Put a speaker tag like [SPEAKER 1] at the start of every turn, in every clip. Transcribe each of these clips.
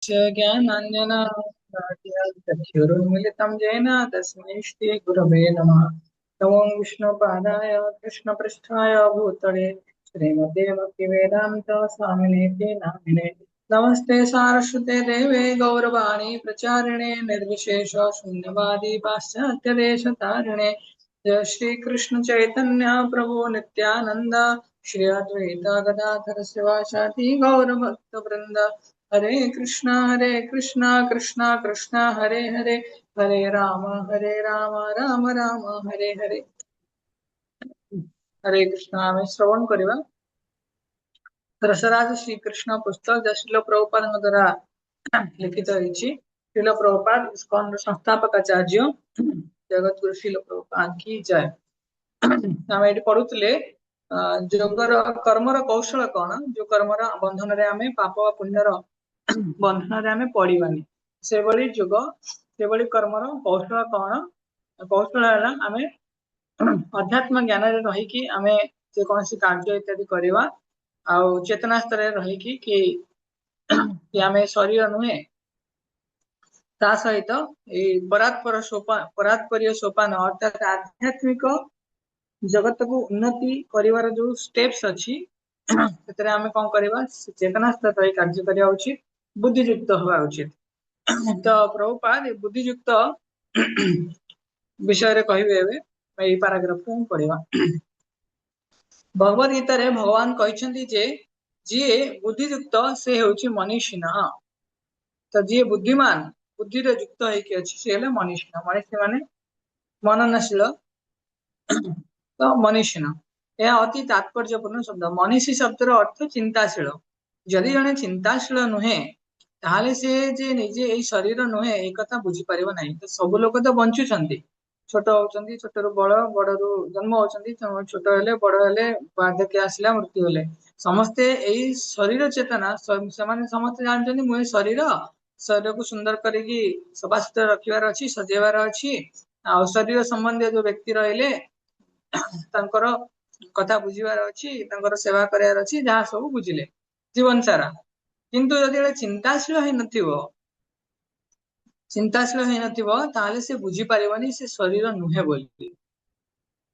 [SPEAKER 1] ज्ञानाञ्जनचक्षुरुन्मिलितं येन तस्मै श्रीगुरवे नमः। नमो विष्णुपादाय कृष्णपृष्ठाय भूतले श्रीमते भक्तिवेदान्त स्वामिनेति नामिने। नमस्ते सारस्वते देवे गौरवाणी प्रचारिणे निर्विशेष शून्यवादी पाश्चात्यदेशतारिणे। जय श्री कृष्ण चैतन्य प्रभु नित्यानंद श्री अद्वैत गदाधर शिवासादि गौर भक्त वृंद। हरे कृष्णा कृष्णा कृष्णा हरे हरे, हरे राम राम राम हरे हरे। हरे कृष्ण आमे श्रवण करिबा रसराज श्री कृष्ण पुस्तक जय श्रील प्रभुपाद द्वारा लिखित होइछि। श्रील प्रभुपाद इस्कन संस्थापक आचार्य जगत गुरु श्रील प्रभुपाद की जय। आमे एटी पढुतले जोगर कर्मर कौशल कौन, जो कर्मर बंधन रे आमे पाप व पुण्यर बंधन रे आमे पड़िबानी, से बड़ी जोग से बड़ी कर्मर कौशल कौन। कौशल है आमे अध्यात्म ज्ञान रे रहिकी आमे जे कोनसी कार्य इत्यादि करिवा आउ चेतना स्तर रे रहिकी कि आमे शरीर नुहे ता सहित ए परात्परीय सोपान अर्थात आध्यात्मिक जगत को उन्नति करिवार जो स्टेप्स अछि सेतरे आमे कोन करिवा चेतना स्तर रे कार्य करिया उचित, बुद्धियुक्त होवा उचित। तो प्रभुपाद ए बुद्धियुक्त विषय रे कहिबे एबे एई पैराग्राफ को पढिबा। भगवद गीता रे भगवान कहिसंती जे जे बुद्धियुक्त से होछि मनीषी ना। तो जे बुद्धिमान बुद्धि रे युक्त होइके अछि से हेले मनीषी ना। मनीषी माने मननशील, तो मनीषी ना यह अति तात्पर्यपूर्ण शब्द। मनीषी शब्दर अर्थ चिंताशील। जदि जने चिंताशील नुहे ताहले से जे निजे एई शरीर नुहे ए कथा बुझी परिबो नाही। तो सब लोक तो बंचुचंती, छोट होचंती, छोटरू बड़, बड़रू जन्म होचंती, छोट हेले बड़ हेले वार्धक्य आसिला मृत्यु हेले समस्ते एई शरीर चेतना सेमाने समस्ते जानचंती मु ए शरीर शरीर को सुंदर करिकी सफा सुतरा रखिबार अछि, सजेबार अछि। आ शरीर संबंधी जो व्यक्ति रहिले तांकर कथा बुझिबार अछि, तांकर सेवा करियार अछि, जहाँ सब बुझिले जीवन सारा। किंतु यदि चिंताशील है नथिबो चिंताशील है नथिबो ताहले से बुझी परिबनी से शरीर नुहे बोली।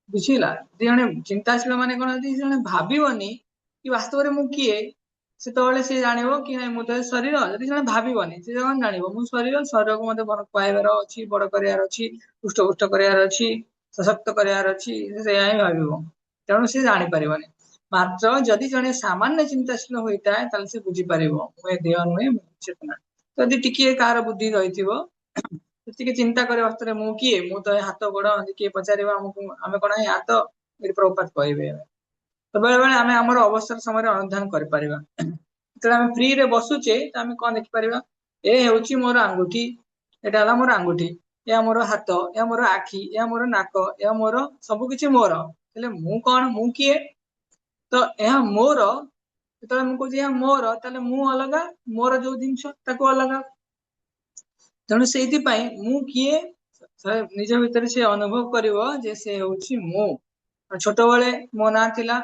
[SPEAKER 1] बुझिला जने चिंताशील माने कोन, यदि जने भाबिबनी कि वास्तव रे मु किए से तोले से जानिबो कि नै मु तो शरीर। यदि जने भाबिबनी से जने जानिबो मु शरीर, शरीर को मते बड़ पाइबार अछि, बड़ करियार अछि, पुष्ट पुष्ट करियार अछि, सशक्त करियार अछि, से आई भाबिबो। तेणु से जानि परिबनी। मात्र जदि जने सामान्य चिंताशील होइताय ताले से बुझी परिबो मु ए देह नुहे मु चेतना। तो यदि टिकिए कार बुद्धि रहिथिबो सेतिके चिंता करे वस्तुरे मु किए, मु तो हाथ गोड़ किए पचारिबा हमकु आमे कोन ए हाथ एटी प्रभुपात कहबे। तो बेले बेले आमे हमर अवसर समय अनुधान कर परिबा। जेतले आमे फ्री रे बसुचे त आमे कोन देखि परिबा, ए हेउची मोर अंगूठी, एटा हला मोर अंगूठी, या मोर हाथ, या मोर आखी, या मोर नाक, या मोर सब किछि मोर। हेले मु कोन, मु किए? तो यह मोर जेतले मु कहूची मोर ताले मु अलगा, मोर जो जिंस ताको अलगा। तेणु से मु किए निज भीतर से अनुभव करिवो जे से होची मु। छोट बेले मो ना थिला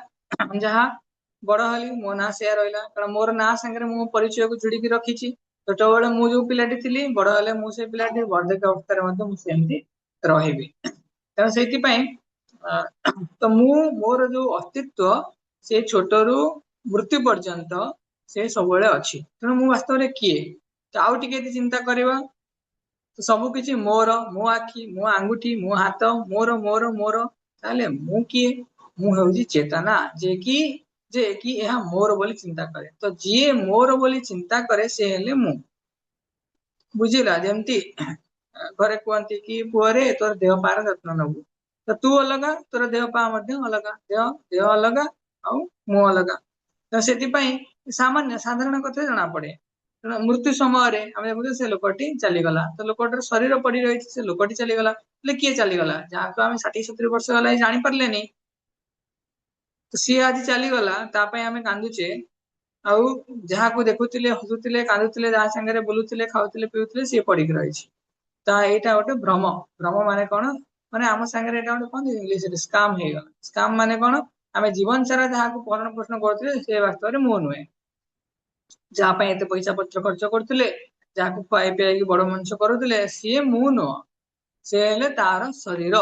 [SPEAKER 1] जहा बड़ हली मो ना से रहिला, कारण मोर ना संगे मु परिचय को जोड़ी की रखिछि। छोट बेले मु जो पिलाटी थिली, बड़ हले मु से पिलाटी, वार्धक्य अवस्था मध्ये मु सेमती रहिबी। तेणु से तो मु मोर जो अस्तित्व से छोटरू मृत्यु पर्यंत से सबले अछि। तेणु मु वास्तव रे किए? तो आउ टिके चिंता करिवा तो सब किछि मोर, मो आखी, मो आंगुठी, मो हाथ, मोर मोर मोर। ताले मु किए? मु हेउची चेतना जे कि यह मोर बोली चिंता करे। तो जी मोर बोली चिंता करे से हेले मु। बुझिला जेमती घरे कहती कि पुअरे तोर देह पार जत्न नबु, तो तू अलगा, तोर देह पा मध्ये अलगा, देह देह अलगा आउ मु अलगा। तो सेति सामान्य साधारण कथा जना पड़े। मृत्यु समय रे आमे देखु से लोकटी चली गला, तो लोकटर शरीर पड़ी रही से लोकटी चली गला, ले किए चली गला जहाँ को आमे 60-70 वर्ष गला जानि परलेनी। तो सी आज चली गला तापय आमे कांदुचे, आउ जहाँ को देखुतिले हसुतिले कांदुतिले जहाँ संगे बुलुतिले खाउतिले पिउतिले सी पड़ी रही। ता एटा गोटे भ्रम। भ्रम माने कोन, माने आम संगे एटा गोटे कोन इंग्लिश रे स्काम हे गला। स्काम माने कोन, आमे जीवन सारा जहाँ को भरण पोषण करथिले से वास्तव रे मु नुहे, जहाँ पे एते पैसा पत्र खर्च करथिले ଯାହାକୁ ଖୁଆଇ ପିଆଇକି ବଡ ମଣିଷ କରୁଥିଲେ ସିଏ ମୁଁ ନୁହଁ, ସେ ହେଲେ ତାର ଶରୀର,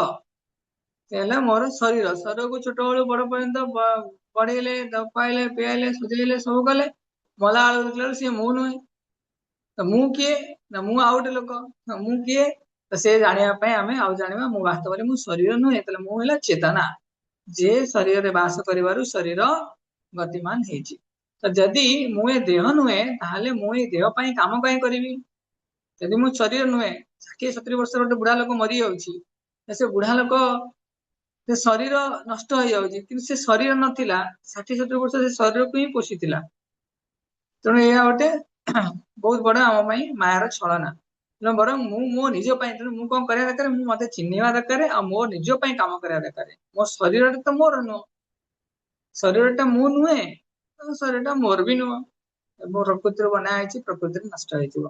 [SPEAKER 1] ସେ ହେଲେ ମୋର ଶରୀରକୁ ଛୋଟ ବେଳୁ ବଡ ପର୍ଯ୍ୟନ୍ତ ବଢେଇଲେ, ଖୁଆଇଲେ ପିଆଇଲେ ସୁଝେଇଲେ ସବୁ କଲେ, ମଲା ବେଳକୁ ଦେଖିଲା ବେଳକୁ ସିଏ ମୁଁ ନୁହେଁ। ତ ମୁଁ କିଏ ନା ମୁଁ ଆଉ ଗୋଟେ ଲୋକ, ମୁଁ କିଏ ତ ସେ ଜାଣିବା ପାଇଁ ଆମେ ଆଉ ଜାଣିବା ମୁଁ ବାସ୍ତବରେ ମୁଁ ଶରୀର ନୁହେଁ, ତାହେଲେ ମୁଁ ହେଲା ଚେତନା, ଯେ ଶରୀରରେ ବାସ କରିବାରୁ ଶରୀର ଗତିମାନ ହେଇଛି। ତ ଯଦି ମୁଁ ଏ ଦେହ ନୁହେଁ ତାହେଲେ ମୁଁ ଏଇ ଦେହ ପାଇଁ କାମ କାହିଁ କରିବି? ଯଦି ମୁଁ ଶରୀର ନୁହେଁ, 60-70 ବର୍ଷର ଗୋଟେ ବୁଢା ଲୋକ ମରି ଯାଉଛି, ସେ ବୁଢା ଲୋକ ସେ ଶରୀର ନଷ୍ଟ ହେଇଯାଉଛି କିନ୍ତୁ ସେ ଶରୀର ନଥିଲା, 60-70 ବର୍ଷ ସେ ଶରୀରକୁ ହିଁ ପୋଷିଥିଲା। ତେଣୁ ଏହା ଗୋଟେ ବହୁତ ବଡ ଆମ ପାଇଁ ମାୟାର ଛଳନା। ତେଣୁ ବରଂ ମୁଁ ମୋ ନିଜ ପାଇଁ, ତେଣୁ ମୁଁ କଣ କରିବା ଦରକାର, ମୁଁ ମତେ ଚିହ୍ନିବା ଦରକାର ଆଉ ମୋ ନିଜ ପାଇଁ କାମ କରିବା ଦରକାର। ମୋ ଶରୀରଟା ତ ମୋର ନୁହଁ, ଶରୀରଟା ମୁଁ ନୁହେଁ, ଶରୀରଟା ମୋର ବି ନୁହଁ, ପ୍ରକୃତିରୁ ବନା ହେଇଛି, ପ୍ରକୃତିରେ ନଷ୍ଟ ହେଇଯିବ।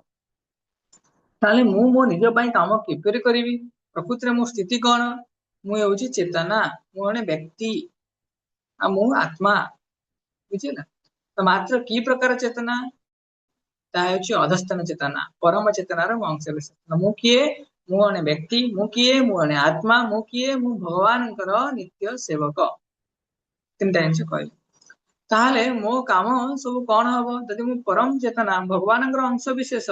[SPEAKER 1] ତାହେଲେ ମୁଁ ମୋ ନିଜ ପାଇଁ କାମ କିପରି କରିବି? ପ୍ରକୃତିରେ ମୋ ସ୍ଥିତି କଣ? ମୁଁ ହେଉଛି ଚେତନା, ମୁଁ ଜଣେ ବ୍ୟକ୍ତି ଆଉ ମୁଁ ଆତ୍ମା, ବୁଝିଲା? ତ ମାତ୍ର କି ପ୍ରକାର ଚେତନା? ତାହା ହେଉଛି ଅଧସ୍ତନ ଚେତନା, ପରମ ଚେତନାର ମୁଁ ଅଂଶ ବିଶେଷ। ମୁଁ କିଏ? ମୁଁ ଜଣେ ବ୍ୟକ୍ତି। ମୁଁ କିଏ? ମୁଁ ଜଣେ ଆତ୍ମା। ମୁଁ କିଏ? ମୁଁ ଭଗବାନଙ୍କର ନିତ୍ୟ ସେବକ। ତିନିଟା ଜିନିଷ କହିଲି। ତାହେଲେ ମୋ କାମ ସବୁ କଣ ହବ? ଯଦି ମୁଁ ପରମ ଚେତନା ଭଗବାନଙ୍କର ଅଂଶ ବିଶେଷ,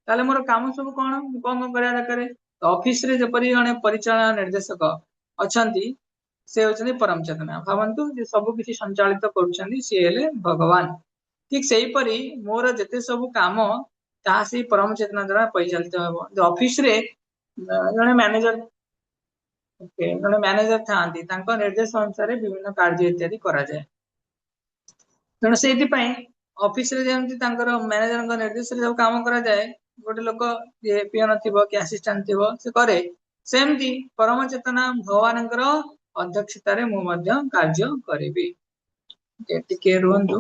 [SPEAKER 1] ତାହେଲେ ମୋର କାମ ସବୁ କଣ? ମୁଁ କଣ କରିବା ଦରକାର? ଅଫିସରେ ଯେପରି ଜଣେ ପରିଚାଳନା ନିର୍ଦ୍ଦେଶକ ଅଛନ୍ତି, ସେ ହଉଛନ୍ତି ପରମ ଚେତନା। ଭାବନ୍ତୁ ଯେ ସବୁ କିଛି ସଞ୍ଚାଳିତ କରୁଛନ୍ତି ସିଏ ହେଲେ ଭଗବାନ। ଠିକ ସେଇପରି ମୋର ଯେତେ ସବୁ କାମ ତାହା ସେଇ ପରମ ଚେତନା ଦ୍ଵାରା ପରିଚାଳିତ ହେବ। ଅଫିସରେ ଜଣେ ମ୍ୟାନେଜର ଥାଆନ୍ତି, ତାଙ୍କ ନିର୍ଦ୍ଦେଶ ଅନୁସାରେ ବିଭିନ୍ନ କାର୍ଯ୍ୟ ଇତ୍ୟାଦି କରାଯାଏ। ତେଣୁ ସେଇଥିପାଇଁ ଅଫିସରେ ଯେମିତି ତାଙ୍କର ମ୍ୟାନେଜରଙ୍କ ନିର୍ଦ୍ଦେଶରେ ସବୁ କାମ କରାଯାଏ, ଗୋଟେ ଲୋକ ଯିଏ ପିଅନ ଥିବ କି ଆସିଷ୍ଟାଣ୍ଟ ଥିବ ସେ କରେ, ସେମିତି ପରମ ଚେତନା ଭଗବାନଙ୍କର ଅଧ୍ୟକ୍ଷତାରେ ମୁଁ ମଧ୍ୟ କାର୍ଯ୍ୟ କରିବି। ଟିକେ ରୁହନ୍ତୁ।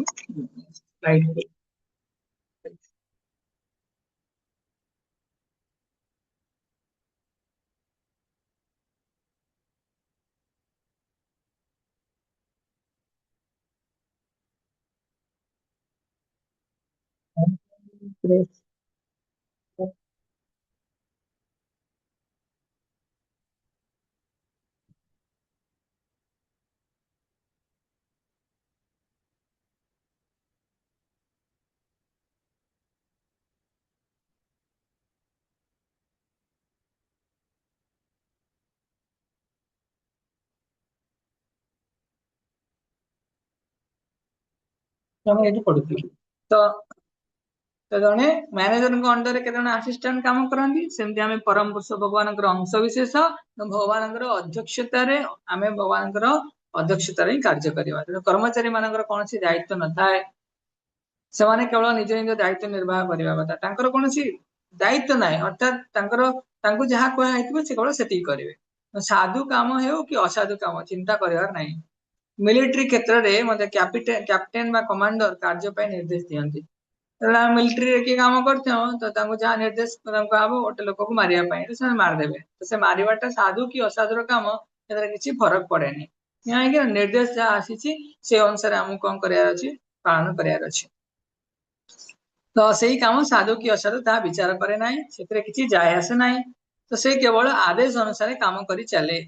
[SPEAKER 1] ଆମେ ଏଇଠି ପଢୁଥିଲୁ। ତ ଜଣେ ମ୍ୟାନେଜରଙ୍କ ଅଣ୍ଡରରେ କେତେ ଜଣ ଆସିଷ୍ଟାଣ୍ଟ କାମ କରନ୍ତି, ସେମିତି ଆମେ ପରମ ପୁରୁଷ ଭଗବାନଙ୍କର ଅଂଶ ବିଶେଷ, ଭଗବାନଙ୍କର ଅଧ୍ୟକ୍ଷତାରେ ଆମେ ଭଗବାନଙ୍କର ଅଧ୍ୟକ୍ଷତାରେ ହିଁ କାର୍ଯ୍ୟ କରିବା। ତେଣୁ କର୍ମଚାରୀ ମାନଙ୍କର କୌଣସି ଦାୟିତ୍ୱ ନଥାଏ, ସେମାନେ କେବଳ ନିଜ ନିଜ ଦାୟିତ୍ୱ ନିର୍ବାହ କରିବା କଥା, ତାଙ୍କର କୌଣସି ଦାୟିତ୍ୱ ନାହିଁ। ଅର୍ଥାତ୍ ତାଙ୍କୁ ଯାହା କୁହାଯାଇଥିବ ସେ କେବଳ ସେତିକି କରିବେ। ସାଧୁ କାମ ହେଉ କି ଅସାଧୁ କାମ ଚିନ୍ତା କରିବାର ନାହିଁ। ମିଲିଟାରୀ କ୍ଷେତ୍ରରେ ମଧ୍ୟ କ୍ୟାପ୍ଟେନ ବା କମାଣ୍ଡର କାର୍ଯ୍ୟ ପାଇଁ ନିର୍ଦ୍ଦେଶ ଦିଅନ୍ତି। ମିଲିଟାରୀରେ କିଏ କାମ କରିଥିବ ତ ତାଙ୍କୁ ଯାହା ନିର୍ଦ୍ଦେଶ ତାଙ୍କୁ ହବ ଗୋଟେ ଲୋକକୁ ମାରିବା ପାଇଁ, ସେମାନେ ମାରିଦେବେ। ତ ସେ ମାରିବାଟା ସାଧୁ କି ଅସାଧୁର କାମ, ସେଥିରେ କିଛି ଫରକ ପଡେନି। କାହିଁକି ନିର୍ଦ୍ଦେଶ ଯାହା ଆସିଛି ସେ ଅନୁସାରେ ଆମକୁ କଣ କରିବାର ଅଛି, ପାଳନ କରିବାର ଅଛି। ତ ସେଇ କାମ ସାଧୁ କି ଅସାଧୁ ତାହା ବିଚାର କରେ ନାହିଁ, ସେଥିରେ କିଛି ଯାଏ ଆସେ ନାହିଁ। ତ ସେ କେବଳ ଆଦେଶ ଅନୁସାରେ କାମ କରି ଚାଲେ,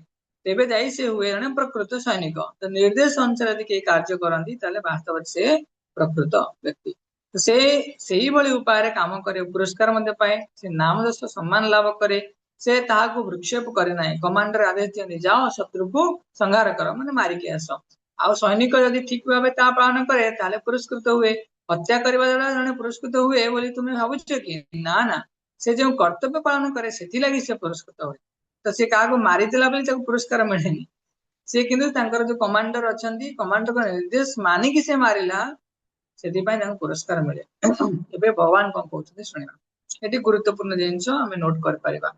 [SPEAKER 1] ତେବେ ଯାଇ ସେ ହୁଏ ଜଣେ ପ୍ରକୃତ ସୈନିକ। ତ ନିର୍ଦ୍ଦେଶ ଅନୁସାରେ ଯଦି କେହି କାର୍ଯ୍ୟ କରନ୍ତି ତାହେଲେ ବାସ୍ତବରେ ସେ ପ୍ରକୃତ ବ୍ୟକ୍ତି। ତ ସେ ସେଇଭଳି ଉପାୟରେ କାମ କରେ, ପୁରସ୍କାର ମଧ୍ୟ ପାଏ, ସେ ନାମ ଯଶ ସମ୍ମାନ ଲାଭ କରେ, ସେ ତାହାକୁ ଭୃକ୍ଷେପ କରେ ନାହିଁ। କମାଣ୍ଡର ଆଦେଶ ଦିଅନ୍ତି ଯାଅ ଶତ୍ରୁକୁ ସଂହାର କର, ମାନେ ମାରିକି ଆସ। ଆଉ ସୈନିକ ଯଦି ଠିକ ଭାବେ ତାହା ପାଳନ କରେ ତାହେଲେ ପୁରସ୍କୃତ ହୁଏ। ହତ୍ୟା କରିବା ଦ୍ୱାରା ଜଣେ ପୁରସ୍କୃତ ହୁଏ ବୋଲି ତୁମେ ଭାବୁଛ କି? ନା ନା, ସେ ଯେଉଁ କର୍ତ୍ତବ୍ୟ ପାଳନ କରେ ସେଥିଲାଗି ସେ ପୁରସ୍କୃତ ହୁଏ। ତ ସେ କାହାକୁ ମାରିଥିଲା ବୋଲି ତାକୁ ପୁରସ୍କାର ମିଳେନି। ସେ କିନ୍ତୁ ତାଙ୍କର ଯୋଉ କମାଣ୍ଡର ଅଛନ୍ତି, କମାଣ୍ଡରଙ୍କ ନିର୍ଦ୍ଦେଶ ମାନିକି ସେ ମାରିଲା, ସେଥିପାଇଁ ତାଙ୍କୁ ପୁରସ୍କାର ମିଳେ। ଏବେ ଭଗବାନ କଣ କହୁଛନ୍ତି ଶୁଣିବା, ଏଠି ଗୁରୁତ୍ୱପୂର୍ଣ୍ଣ ଜିନିଷ ଆମେ ନୋଟ କରିପାରିବା।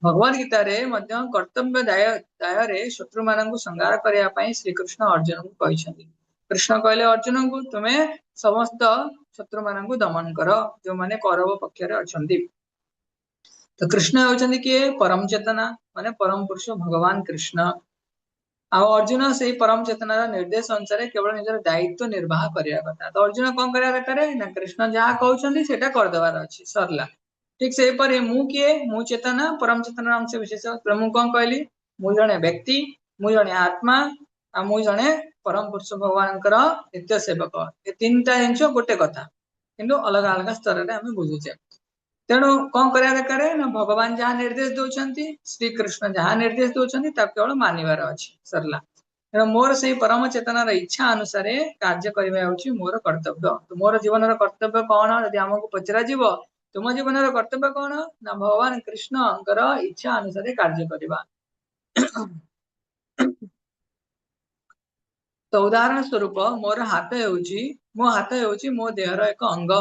[SPEAKER 1] ଭଗବତ ଗୀତାରେ ମଧ୍ୟ କର୍ତ୍ତବ୍ୟ ଦାୟରେ ଶତ୍ରୁ ମାନଙ୍କୁ ସଂହାର କରିବା ପାଇଁ ଶ୍ରୀକୃଷ୍ଣ ଅର୍ଜୁନଙ୍କୁ କହିଛନ୍ତି। କୃଷ୍ଣ କହିଲେ ଅର୍ଜୁନଙ୍କୁ, ତୁମେ ସମସ୍ତ ଶତ୍ରୁ ମାନଙ୍କୁ ଦମନ କର ଯୋଉମାନେ କୌରବ ପକ୍ଷରେ ଅଛନ୍ତି। ତ କୃଷ୍ଣ ହେଉଛନ୍ତି କିଏ? ପରମ ଚେତନା, ମାନେ ପରମ ପୁରୁଷ ଭଗବାନ କୃଷ୍ଣ। ଆଉ ଅର୍ଜୁନ ସେଇ ପରମ ଚେତନାର ନିର୍ଦ୍ଦେଶ ଅନୁସାରେ କେବଳ ନିଜର ଦାୟିତ୍ୱ ନିର୍ବାହ କରିବା କଥା। ତ ଅର୍ଜୁନ କଣ କରିବା ଦରକାର ନା, କୃଷ୍ଣ ଯାହା କହୁଛନ୍ତି ସେଇଟା କରିଦେବାର ଅଛି, ସରିଲା। ठीक से परे मु किए मु चेतना परम चेतना अंश विशेष मु कौन कहली मु जने व्यक्ति मु जने आत्मा आ मु जने परम पुरुष भगवान नित्य सेवक ये तीनटा जिन गोटे कथा किंतु अलग अलग स्तर में आम बुझुचे तेणु कौन करा दरकार ना भगवान जहाँ निर्देश दौरान श्री कृष्ण जहाँ निर्देश दौरान केवल मानवर अच्छी सरला तेणु मोर से परम चेतनार इच्छा अनुसार कार्य करने मोर कर्तव्य तो मोर जीवन कर्तव्य कौन यदि आमको पचरा तुम जीवन कर्तव्य कौन ना भगवान कृष्ण इच्छा अनुसार कार्य करवा तो उदाहरण स्वरूप मोर हाथ मो हाथ मो देहर एक अंग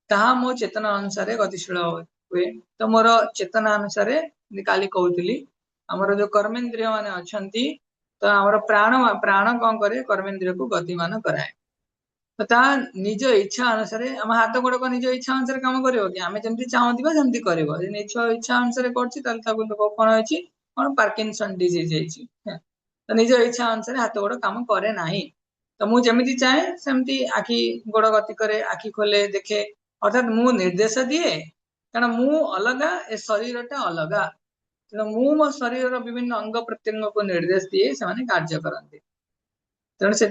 [SPEAKER 1] ताहा मो चेतना अनुसार गतिशील हुए तो मोर चेतना अनुसार काली कहूली आमर जो कर्मेन्द्रिय मान अच्छा तो आमर प्राण प्राण कौन करे कर्मेन्द्रिय को गतिमान कराए तो ता निज इच्छा अनुसार आम हाथ गुड़क निज इच्छा अनुसार कम कर आम जमी चाहूबा जमी कर निज इच्छा अनुसार कर कौन है कौन पार्किंसन डिजीज तो निज इच्छा अनुसार हाथ गोड़ कम करे ना तो मुझे चाहे सेमती आखि गोड़ गति करे आखि खोले देखे अर्थात मु निर्देश दिए कारण मु अलग ए शरीर टा अलग तेणु मु मो शरीर विभिन्न अंग प्रत्यंग को निर्देश दिए से कार्य करते तेणु से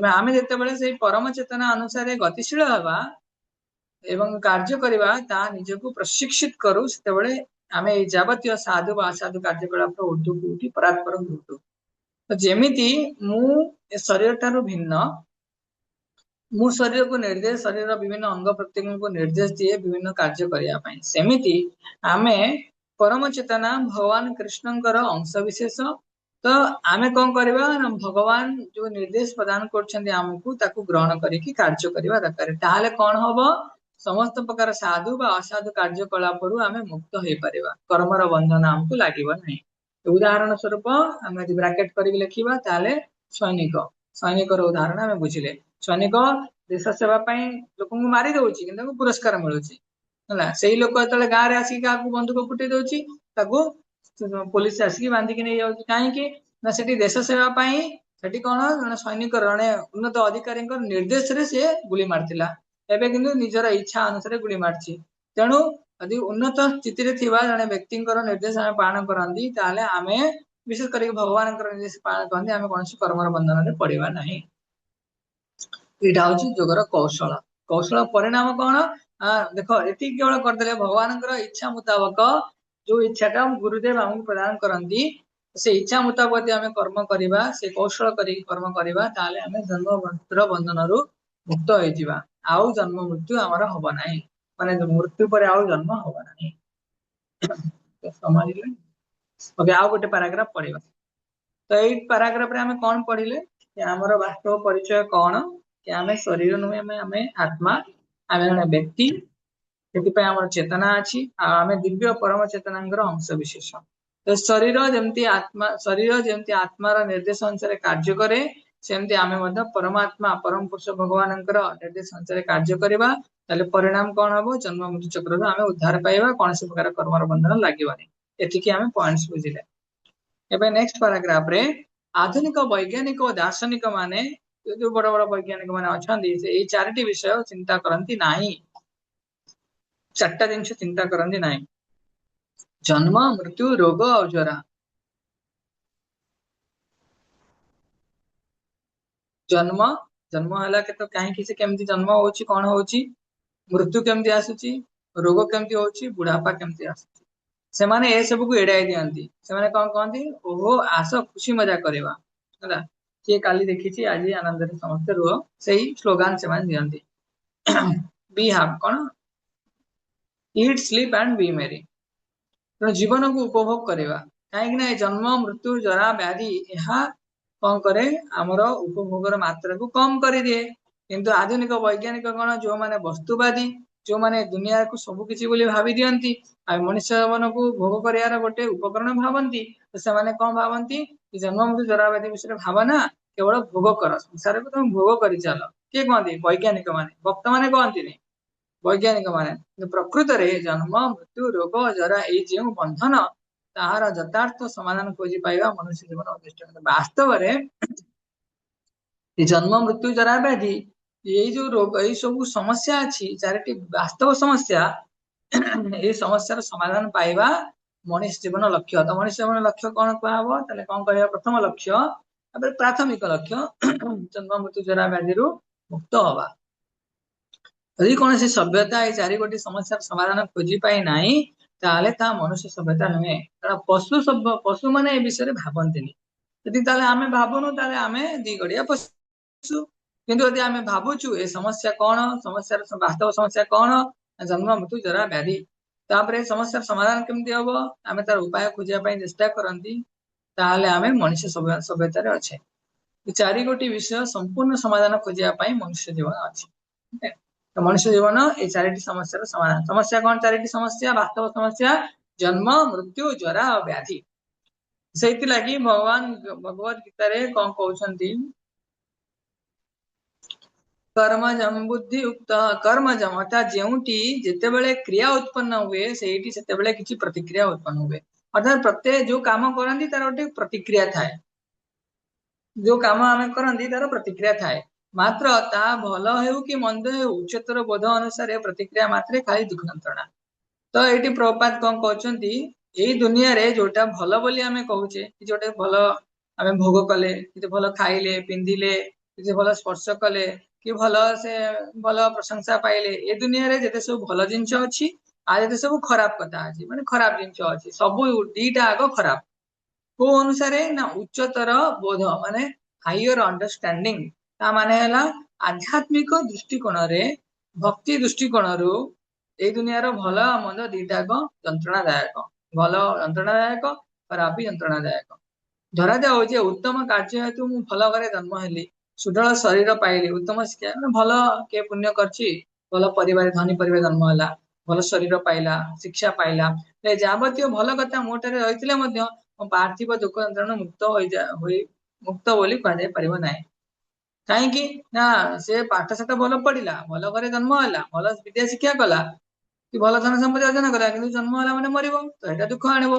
[SPEAKER 1] आम जिते परम चेतना अनुसार गतिशील हवा एवं कार्य करवा ता निजको प्रशिक्षित करू से आम जावतीय साधु व असाधु कार्यकलाप ऊर्धु उठी परात्पर उठू तो जेमिति मु शरीर ठारू भिन्न मु शरीर को निर्देश शरीर विभिन्न अंग प्रत्यंग को निर्देश दिए विभिन्न कार्य करने सेमिति आमे परम चेतना भगवान कृष्णकर अंश विशेष तो आमे कौन करवा भगवान जो निर्देश प्रदान करमको ग्रहण करके कार्य करवा दरकार ताहले कौन हम समस्त प्रकार साधु व असाधु कार्यकलाप आम मुक्त हो पार कर्मर बंधन आमको लगे ना उदाहरण स्वरूप आम ब्राकेट कर लिखा सैनिक सैनिकर उदाहरण आम बुझिले सैनिक देश सेवा लोक मारी दौची कि पुरस्कार मिलूँ से लोक जो गाँव में आसिक क्या बंदूक फुटे दौची पुलिस आसिक बांधिकी नहीं जाऊँ कहीं ना से देश सेवा से कौन जन सैनिक जड़े उन्नत अधिकारी निर्देश रे सी गुली मारता एवं किंतु निजर इच्छा अनुसार गुली मार्ची तेणु यदि उन्नत स्थिति जड़े व्यक्ति निर्देश आम पालन करती आम विशेष कर भगवान निर्देश पालन करते आम कौन कर्मर बंधन में पड़ा ना यहाँ हूँ जोगर कौशल कौशल परिणाम कौन देख ये केवल करदे भगवान इच्छा मुताबक जो इच्छाटा गुरुदेव आमको प्रदान करती से इच्छा मुताबक आम कर्म करवा से कौशल कर्म करवा आम जन्म मृत्युर बंधन मुक्त हो आउ जन्म मृत्यु आमर हम ना माने मृत्यु पर आउ जन्म हम ना समझिले ओके आउ गोटे पैराग्राफ पढ़ा तो यही पैराग्राफ रे आम कौन पढ़िले आमर वास्तव परिचय कौन कि आम शरीर नुहे आम आत्मा आम जन व्यक्ति से आम चेतना अच्छी आम दिव्य परम चेतना अंश विशेष तो शरीर जमती आत्मा शरीर जमती आत्मार निर्देश अनुसार कार्य करे सेमती आम परमात्मा परम पुरुष भगवान निर्देश अनुसार कार्य करवा परिणाम कौन हम जन्म मृत्यु चक्र आम उद्धार पाइबा कौन से प्रकार कर्मर बंधन लगेनि एतिकी आम पॉइंट्स बुझिले एबे नेक्स्ट पैराग्राफ रे आधुनिक वैज्ञानिक और दार्शनिक माने जो बड़ बड़ वैज्ञानिक माने अछंती से एई चारिटी विषय चिंता करंती नाही चारटा जिनस चिंता करंती नाही जन्म मृत्यु रोग और जरा जन्म जन्म है तो कहीं से केमती जन्म होची कौन होची मृत्यु केमती आसुची रोग केमती होची बुढ़ापा केमती आसुची से माने ए सब को एड़ाई दियंती से माने कौन कहती ओहो आस खुशी मजा करवा है किए काली देखी आज आनंद रे समस्त रुह से स्लोगान से माने दियंती बी हैव कौन ईट स्लीप एंड बी मेरी तो जीवन को उपभोग करवा कहीं जन्म मृत्यु जरा व्याधि यह कौन करे आमर उपभोगर मात्रा को कम कर दिए किंतु आधुनिक वैज्ञानिक कौन जो माने वस्तुवादी जो माने दुनिया को सब किसी बोली भावी दियंती आ मनुष्य जीवन को भोग कर गोटे उपकरण भावती तो से कौन भावती जन्म मृत्यु जरा व्याधि विषय भावना केवल भोग कर संसार को तुम भोग कर चल किए कहती वैज्ञानिक माने भक्त माने कहती वैज्ञानिक माने प्रकृत में जन्म मृत्यु रोग जरा ये बंधन ताहार यथार्थ समाधान खोजी पाइबा मनुष्य जीवन उद्दिष्ट वास्तव में जन्म मृत्यु जरा व्याधि ଏଇ ଯୋଉ ରୋଗ ଏଇ ସବୁ ସମସ୍ୟା ଅଛି ଚାରିଟି ବାସ୍ତବ ସମସ୍ୟା ଏଇ ସମସ୍ୟାର ସମାଧାନ ପାଇବା ମଣିଷ ଜୀବନ ଲକ୍ଷ୍ୟ। ତ ମଣିଷ ଜୀବନ ଲକ୍ଷ୍ୟ କଣ କୁହାହବ? ତାହେଲେ କଣ କହିବା? ପ୍ରଥମ ଲକ୍ଷ୍ୟ ତାପରେ ପ୍ରାଥମିକ ଲକ୍ଷ୍ୟ ଜନ୍ମ ମୃତ୍ୟୁ ଜରା ବ୍ୟାଧିରୁ ମୁକ୍ତ ହବା। ଯଦି କୌଣସି ସଭ୍ୟତା ଏଇ ଚାରି ଗୋଟି ସମସ୍ୟାର ସମାଧାନ ଖୋଜି ପାଇ ନାହିଁ ତାହେଲେ ତାହା ମନୁଷ୍ୟ ସଭ୍ୟତା ନୁହେଁ। କାରଣ ପଶୁ ମାନେ ଏ ବିଷୟରେ ଭାବନ୍ତିନି। ଯଦି ତାହେଲେ ଆମେ ଭାବୁନୁ ତାହେଲେ ଆମେ ଦି ଗଡିଆ ପଶୁ। କିନ୍ତୁ ଯଦି ଆମେ ଭାବୁଛୁ ଏ ସମସ୍ୟା କଣ, ସମସ୍ୟାର ବାସ୍ତବ ସମସ୍ୟା କଣ, ଜନ୍ମ ମୃତ୍ୟୁ ଜରା ବ୍ୟାଧି, ତାପରେ ସମସ୍ୟାର ସମାଧାନ କେମିତି ହବ ଆମେ ତାର ଉପାୟ ଖୋଜିବା ପାଇଁ ଚେଷ୍ଟା କରନ୍ତି, ତାହେଲେ ଆମେ ମଣିଷ ସଭ୍ୟତାରେ ଅଛେ। ଚାରି ଗୋଟି ବିଷୟ ସମ୍ପୂର୍ଣ୍ଣ ସମାଧାନ ଖୋଜିବା ପାଇଁ ମନୁଷ୍ୟ ଜୀବନ ଅଛି। ତ ମଣିଷ ଜୀବନ ଏଇ ଚାରିଟି ସମସ୍ୟାର ସମାଧାନ। ସମସ୍ୟା କଣ? ଚାରିଟି ସମସ୍ୟା ବାସ୍ତବ ସମସ୍ୟା ଜନ୍ମ ମୃତ୍ୟୁ ଜରା ଆଉ ବ୍ୟାଧି। ସେଇଥିଲାଗି ଭଗବାନ ଭଗବତ ଗୀତାରେ କଣ କହୁଛନ୍ତି? कर्मजम बुद्धि युक्त कर्मजम अर्थात ଯେଉଁଠି ଯେତେବେଳେ କ୍ରିୟା ଉତ୍ପନ୍ନ ହୁଏ ସେଇଠି ସେତେବେଳେ କିଛି ପ୍ରତିକ୍ରିୟା ଉତ୍ପନ୍ନ ହୁଏ। ଅର୍ଥାତ ପ୍ରତ୍ୟେକ ଯୋଉ କାମ କରନ୍ତି ତାର ଗୋଟେ ପ୍ରତିକ୍ରିୟା ଥାଏ। ଯୋଉ କାମ ଆମେ କରନ୍ତି ତାର ପ୍ରତିକ୍ରିୟା ଥାଏ। ମାତ୍ର ତାହା ଭଲ ହେଉ କି ମନ୍ଦ ହେଉ ଉଚ୍ଚତର ବୋଧ ଅନୁସାରେ ପ୍ରତିକ୍ରିୟା ମାତ୍ରେ ଖାଲି ଦୁଃଖ ଯନ୍ତ୍ରଣା। ତ ଏଇଠି ପ୍ରଭୁପାଦ କଣ କହୁଛନ୍ତି? ଏଇ ଦୁନିଆରେ ଯୋଉଟା ଭଲ ବୋଲି ଆମେ କହୁଛେ, ଯୋଉଟା ଭଲ ଆମେ ଭୋଗ କଲେ, କିଛି ଭଲ ଖାଇଲେ ପିନ୍ଧିଲେ, କିଛି ଭଲ ସ୍ପର୍ଶ କଲେ, କି ଭଲ ସେ ଭଲ ପ୍ରଶଂସା ପାଇଲେ, ଏ ଦୁନିଆରେ ଯେତେ ସବୁ ଭଲ ଜିନିଷ ଅଛି ଆଉ ଯେତେ ସବୁ ଖରାପ କଥା ଅଛି, ମାନେ ଖରାପ ଜିନିଷ ଅଛି, ସବୁ ଦିଟା ଆଗ ଖରାପ। କୋଉ ଅନୁସାରେ? ନା ଉଚ୍ଚତର ବୋଧ ମାନେ ହାଇୟର ଅଣ୍ଡରଷ୍ଟାଣ୍ଡିଂ। ତା ମାନେ ହେଲା ଆଧ୍ୟାତ୍ମିକ ଦୃଷ୍ଟିକୋଣରେ, ଭକ୍ତି ଦୃଷ୍ଟିକୋଣରୁ ଏଇ ଦୁନିଆର ଭଲ ଆଉ ମନ୍ଦ ଦିଟାକ ଯନ୍ତ୍ରଣାଦାୟକ। ଭଲ ଯନ୍ତ୍ରଣାଦାୟକ, ଖରାପ ବି ଯନ୍ତ୍ରଣାଦାୟକ। ଧରାଯାଉ ଯେ ଉତ୍ତମ କାର୍ଯ୍ୟ ହେତୁ ମୁଁ ଭଲ ଘରେ ଜନ୍ମ ହେଲି, ସୁଦୃଢ ଶରୀର ପାଇଲି, ଉତ୍ତମ ଶିକ୍ଷା, ମାନେ ଭଲ କିଏ ପୁଣ୍ୟ କରିଛି, ଭଲ ପରିବାର ଧନୀ ପରିବାର ଜନ୍ମ ହେଲା, ଭଲ ଶରୀର ପାଇଲା, ଶିକ୍ଷା ପାଇଲା, ଯାବତୀୟ ଭଲ କଥା ମୋ ଠାରେ ରହିଥିଲେ ମଧ୍ୟ ପାର୍ଥିବ ଦୁଃଖ ଯନ୍ତ୍ରଣା ମୁକ୍ତ ବୋଲି କୁହାଯାଇ ପାରିବ ନାହିଁ। କାହିଁକି? ନା ସେ ପାଠ ସାଠ ଭଲ ପଢିଲା, ଭଲ ଘରେ ଜନ୍ମ ହେଲା, ଭଲ ବିଦ୍ୟା ଶିକ୍ଷା କଲା, କି ଭଲ ଧନ ସମ୍ପତ୍ତି ଅର୍ଜନ କଲା, କିନ୍ତୁ ଜନ୍ମ ହେଲା ମାନେ ମରିବ, ତ ଏଇଟା ଦୁଃଖ ଆଣିବ।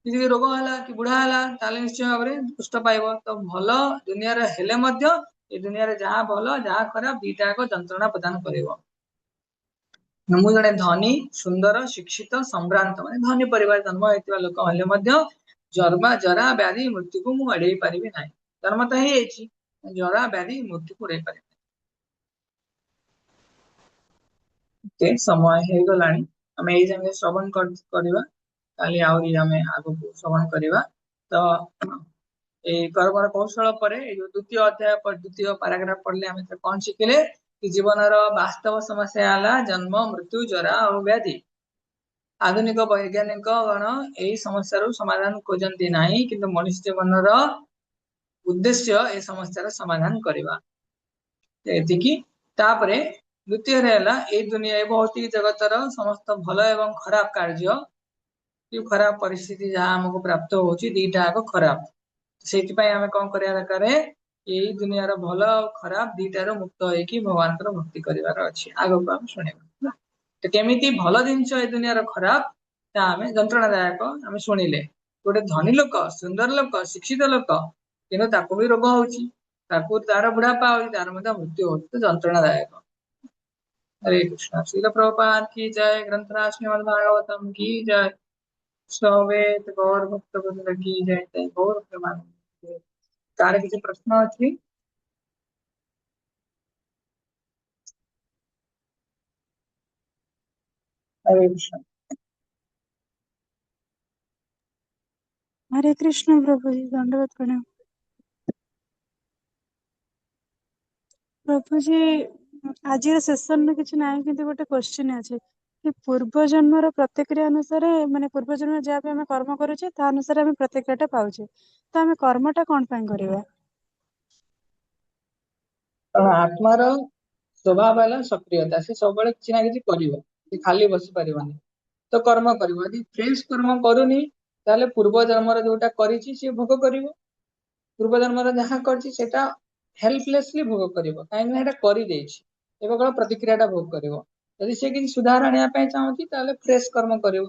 [SPEAKER 1] ଯଦି ରୋଗ ହେଲା କି ବୁଢା ହେଲା ତାହେଲେ ନିଶ୍ଚୟ ଭାବରେ କଷ୍ଟ ପାଇବ। ତ ଭଲ ଦୁନିଆରେ ହେଲେ ମଧ୍ୟ ଏ ଦୁନିଆରେ ଯାହା ଭଲ ଯାହା ଖରାପ ଦିଟାକ ଯନ୍ତ୍ରଣା ପ୍ରଦାନ କରିବ। ମୁଁ ଜଣେ ଧନୀ ସୁନ୍ଦର ଶିକ୍ଷିତ ସମ୍ଭ୍ରାନ୍ତ ମାନେ ଧନୀ ପରିବାର ଜନ୍ମ ହେଇଥିବା ଲୋକ ହେଲେ ମଧ୍ୟ ଜରା ବ୍ୟାଧି ମୃତ୍ୟୁକୁ ମୁଁ ଏଡେଇ ପାରିବି ନାହିଁ। ଜନ୍ମ ତ ହେଇଯାଇଛି, ଜରା ବ୍ୟାଧି ମୃତ୍ୟୁକୁ ଏଡେଇ ପାରିବି ନାହିଁ। ସମୟ ହେଇଗଲାଣି, ଆମେ ଏଇ ଯାକେ ଶ୍ରବଣ କରିବା, କାଲି ଆହୁରି ଆମେ ଆଗକୁ ଶ୍ରବଣ କରିବା। ତ ଏଇ କର୍ମର କୌଶଳ ପରେ ଏଇ ଯୋଉ ଦ୍ୱିତୀୟ ଅଧ୍ୟାୟ ଦ୍ୱିତୀୟ ପାରାଗ୍ରାଫ ପଢିଲେ ଆମେ କଣ ଶିଖିଲେ? କି ଜୀବନର ବାସ୍ତବ ସମସ୍ୟା ହେଲା ଜନ୍ମ ମୃତ୍ୟୁ ଜରା ଆଉ ବ୍ୟାଧି। ଆଧୁନିକ ବୈଜ୍ଞାନିକ ଗଣ ଏଇ ସମସ୍ୟାରୁ ସମାଧାନ ଖୋଜନ୍ତି ନାହିଁ, କିନ୍ତୁ ମଣିଷ ଜୀବନର ଉଦ୍ଦେଶ୍ୟ ଏ ସମସ୍ୟାର ସମାଧାନ କରିବା, ଏତିକି। ତାପରେ ଦ୍ୱିତୀୟରେ ହେଲା ଏଇ ଦୁନିଆ ଏ ଭୌତିକ ଜଗତର ସମସ୍ତ ଭଲ ଏବଂ ଖରାପ କାର୍ଯ୍ୟ, ଖରାପ ପରିସ୍ଥିତି ଯାହା ଆମକୁ ପ୍ରାପ୍ତ ହଉଛି ଦିଟା ଆଗ ଖରାପ। ସେଇଥିପାଇଁ ଆମେ କଣ କରିବା ଦରକାର? ଏଇ ଦୁନିଆର ଭଲ ଆଉ ଖରାପ ଦିଟାରୁ ମୁକ୍ତ ହେଇକି ଭଗବାନଙ୍କର ଭକ୍ତି କରିବାର ଅଛି। ଆଗକୁ ଆମେ ଶୁଣିବା ତ କେମିତି ଭଲ ଜିନିଷ ଏ ଦୁନିଆର ଖରାପ ତା ଆମେ ଯନ୍ତ୍ରଣାଦାୟକ ଆମେ ଶୁଣିଲେ। ଗୋଟେ ଧନୀ ଲୋକ, ସୁନ୍ଦର ଲୋକ, ଶିକ୍ଷିତ ଲୋକ, କିନ୍ତୁ ତାକୁ ବି ରୋଗ ହଉଛି, ତାକୁ ତାର ବୁଢାପା ହଉଛି, ତାର ମଧ୍ୟ ମୃତ୍ୟୁ ହଉଛି, ତ ଯନ୍ତ୍ରଣାଦାୟକ। हरे कृष्णा। श्रील प्रभुपाद की जय। ग्रंथराज श्रीमद् भागवतम की जय। सवेत गौर भक्त वृंद की जय। जय गौर प्रेमानंद। कार किसी प्रश्न अच्छी? हरे कृष्ण।
[SPEAKER 2] हरे कृष्ण प्रभु जी दंडवत प्रणाम। प्रभु जी आज सेशन में किसी ना कि गोटे क्वेश्चन अच्छे कि पूर्व जन्मर प्रतिक्रिया अनुसार माने पूर्व जन्म जहाँ भी आम कर्म करुचे ता अनुसार आम प्रतिक्रिया पाचे, तो आम कर्मटा कौन पाई करवा?
[SPEAKER 1] आत्मार स्वभाव है सक्रियता, से सब किसी ना कि खाली बसी पारनी, तो कर्म कर फ्रेश कर्म करूनी ताले पूर्व जन्मर जोटा करिछि से भोग करिवो। पूर्व जन्मर जहाँ करछि हेल्पलेसली भोग करिवो, काहे ना एटा करि देछि, एबे केवल प्रतिक्रियाटा भोग करिवो। यदि से किसी सुधार आनिया पय चाहूछि ताले फ्रेश कर्म करिवो।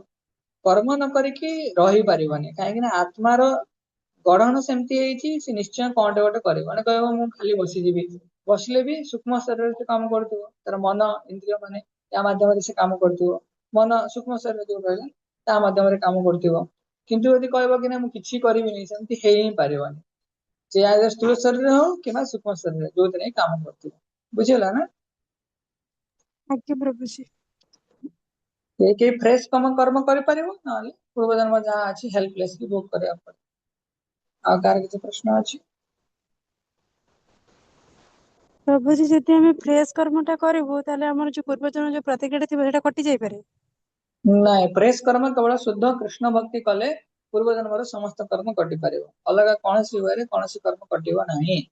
[SPEAKER 1] कर्म न करिकि रहि पारिबनी, काहे ना आत्मार गढ़न सेमती ହେଇଛି, से निश्चय कोनटे गोटे करिवो। माने कहबो मु खाली बसी जीवी, ବସିଲେ ବି ସୂକ୍ଷ୍ମ ଶରୀରରେ ସେ କାମ କରୁଥିବ, ତାର ମନ ଇନ୍ଦ୍ରିୟ ମାନେ ତା ମାଧ୍ୟମରେ ସେ କାମ କରୁଥିବ। ମନ ସୂକ୍ଷ୍ମ ଶରୀର ଯୋଉ ରହିଲା ତା ମାଧ୍ୟମରେ କାମ କରୁଥିବ। କିନ୍ତୁ ଯଦି କହିବ କି ନା ମୁଁ କିଛି କରିବିନି, ସେମିତି ହେଇ ହିଁ ପାରିବନି। ସେ ଆଗେ ସ୍ଥୂଳ ଶରୀରରେ ହଉ କିମ୍ବା ସୂକ୍ଷ୍ମ ଶରୀରରେ ଯୋଉଥିରେ ହିଁ କାମ କରୁଥିବ। ବୁଝିଗଲା ନା?
[SPEAKER 2] ଆଜ୍ଞା ପ୍ରଭୁଜୀ।
[SPEAKER 1] କେହି ଫ୍ରେଶ କର୍ମ କରିପାରିବ, ନହେଲେ ପୂର୍ବଜନ୍ମ ଯାହା ଅଛି ହେଲ୍ପଲେସ୍ କି ଭୋଗ କରିବାକୁ ପଡିବ। ଆଉ କାହାର କିଛି ପ୍ରଶ୍ନ ଅଛି?
[SPEAKER 2] ପ୍ରଭୁଜୀ ଯଦି ଆମେ ଫ୍ରେଶ କର୍ମଟା କରିବୁ ତାହେଲେ ଆମର ଯୋଉ ପୂର୍ବଜନ୍ମ ଯୋଉ ପ୍ରତିକ୍ରିୟା ଥିବ ସେଇଟା କଟି ଯାଇପାରେ?
[SPEAKER 1] ନାଇଁ, ପ୍ରେସ୍ କର୍ମ କେବଳ ଶୁଦ୍ଧ କୃଷ୍ଣ ଭକ୍ତି କଲେ ପୂର୍ବ ଜନ୍ମର ସମସ୍ତ କର୍ମ କଟି ପାରିବ। ଅଲଗା କୌଣସି ଉପାୟରେ କୌଣସି କର୍ମ କଟିବ ନାହିଁ।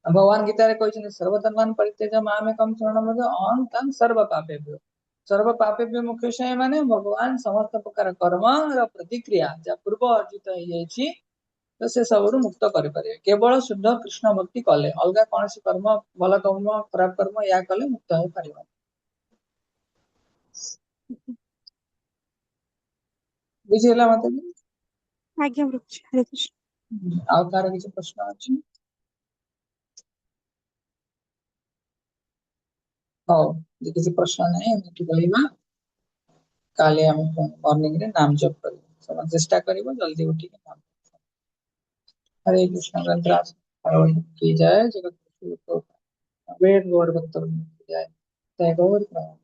[SPEAKER 1] ଭଗବାନ ଗୀତାରେ କହିଛନ୍ତି ସର୍ବଧର୍ମାନ ପରିତ୍ୟଜ୍ୟ ମାମେକଂ ଶରଣଂ ବ୍ରଜ ଅହଂ ତ୍ୱାଂ ସର୍ବ ପାପେଭ୍ୟୋ। ସର୍ବ ପାପେଭ୍ୟୋ ମୁଖ୍ୟ ସେ ମାନେ ଭଗବାନ ସମସ୍ତ ପ୍ରକାର କର୍ମର ପ୍ରତିକ୍ରିୟା ଯାହା ପୂର୍ବ ଅର୍ଜିତ ହେଇଯାଇଛି ତ ସେ ସବୁରୁ ମୁକ୍ତ କରିପାରିବେ କେବଳ ଶୁଦ୍ଧ କୃଷ୍ଣ ଭକ୍ତି କଲେ। ଅଲଗା କୌଣସି କର୍ମ, ଭଲ କର୍ମ ଖରାପ କର୍ମ ଏହା କଲେ ମୁକ୍ତ ହେଇପାରିବ। ବୁଝିହେଲା ମତେ?
[SPEAKER 2] ଆଜ୍ଞା ପ୍ରଭୁଜୀ, ହରେ କୃଷ୍ଣ।
[SPEAKER 1] ଆଉ କାହାର କିଛି ପ୍ରଶ୍ନ ଅଛି? ହଉ, ଯଦି କିଛି ପ୍ରଶ୍ନ ନାହିଁ ଆମେ ଏଠି ରହିବା। କାଲି ଆମେ ମର୍ଣ୍ଣିଂ ରେ ନାମ ଜପ କରିବୁ। ସମସ୍ତେ ଚେଷ୍ଟା କରିବ ଜଲ୍ଦି ଉଠିକି ନାମ ଜପ। हरे कृष्ण गणराज की जय। जगत गुरु प्रभुपाद। वेद गौर भक्त जय। जय गौर प्रभुपाद।